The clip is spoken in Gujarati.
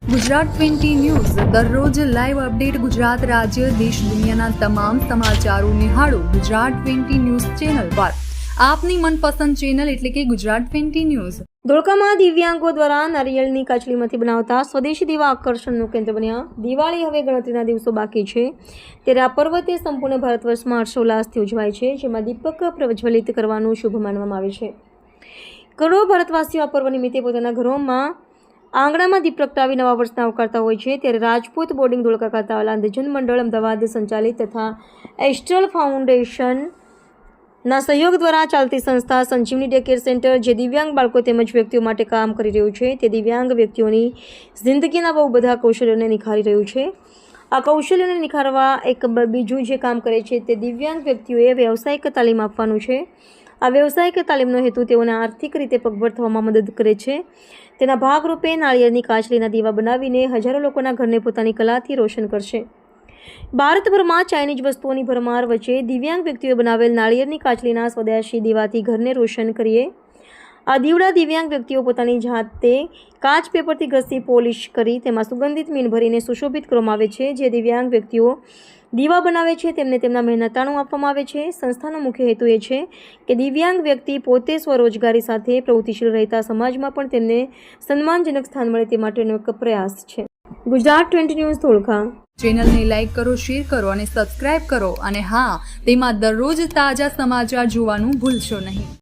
ગુજરાત 20 ન્યૂઝ દરરોજ લાઈવ અપડેટ ગુજરાત રાજ્ય દેશ દુનિયાના તમામ સમાચારો નિહાળો ગુજરાત 20 ન્યૂઝ ચેનલ પર આપની મનપસંદ ચેનલ એટલે કે ગુજરાત 20 ન્યૂઝ। ધોળકામાં દિવ્યાંગો દ્વારા નારિયેળની કાચલીમાંથી બનાવતા સ્વદેશી દીવા આકર્ષણનું કેન્દ્ર બન્યા। દિવાળી હવે ગણતરીના દિવસો બાકી છે ત્યારે આ પર્વ તે સંપૂર્ણ ભારત વર્ષમાં હર્ષોલ્લાસથી ઉજવાય છે, જેમાં દીપક પ્રજ્વલિત કરવાનું શુભ માનવામાં આવે છે। કરોડો ભારતવાસીઓ આ પર્વ નિમિત્તે પોતાના ઘરોમાં આંગણામાં દીપ પ્રગટાવી નવા વર્ષને આવકારતા હોય છે। ત્યારે રાજપૂત બોર્ડિંગ ધોળકા ખાતે આવેલા અંધજન મંડળ અમદાવાદ સંચાલિત તથા એસ્ટ્રલ ફાઉન્ડેશનના સહયોગ દ્વારા ચાલતી સંસ્થા સંજીવની ડે કેર સેન્ટર, જે દિવ્યાંગ બાળકો તેમજ વ્યક્તિઓ માટે કામ કરી રહ્યું છે, તે દિવ્યાંગ વ્યક્તિઓની જિંદગીના બહુ બધા કૌશલ્યોને નિખારી રહ્યું છે। આ કૌશલ્યોને નિખારવા એક બીજું જે કામ કરે છે તે દિવ્યાંગ વ્યક્તિઓએ વ્યવસાયિક તાલીમ આપવાનું છે। આ વ્યવસાયિક તાલીમનો હેતુ તેઓને આર્થિક રીતે પગભર થવામાં મદદ કરે છે। તેના ભાગરૂપે નાળિયેરની કાચલીના દીવા બનાવીને હજારો લોકોના ઘરને પોતાની કલાથી રોશન કરશે। ભારતભરમાં ચાઇનીઝ વસ્તુઓની ભરમાર વચ્ચે દિવ્યાંગ વ્યક્તિઓએ બનાવેલ નાળિયેરની કાચલીના સ્વદેશી દીવાથી ઘરને રોશન કરીએ। આ દીવડા દિવ્યાંગ વ્યક્તિઓ પોતાની જાતે કાચ પેપરથી ઘસી પોલિશ કરી તેમાં સુગંધિત મીણ ભરીને સુશોભિત કરવામાં આવે છે। જે દિવ્યાંગ વ્યક્તિઓ દીવા બનાવે છે તેમને તેમના મહેનતાણું આપવામાં આવે છે। સંસ્થાનો મુખ્ય હેતુ એ છે કે દિવ્યાંગ વ્યક્તિ પોતે સ્વરોજગારી સાથે પ્રવૃત્તિશીલ રહેતા સમાજમાં પણ તેમને સન્માનજનક સ્થાન મળે તે માટેનો એક પ્રયાસ છે। ગુજરાત 20 ન્યૂઝ ધોળકા ચેનલને લાઈક કરો, શેર કરો અને સબસ્ક્રાઇબ કરો, અને હા, તેમાં દરરોજ તાજા સમાચાર જોવાનું ભૂલશો નહીં।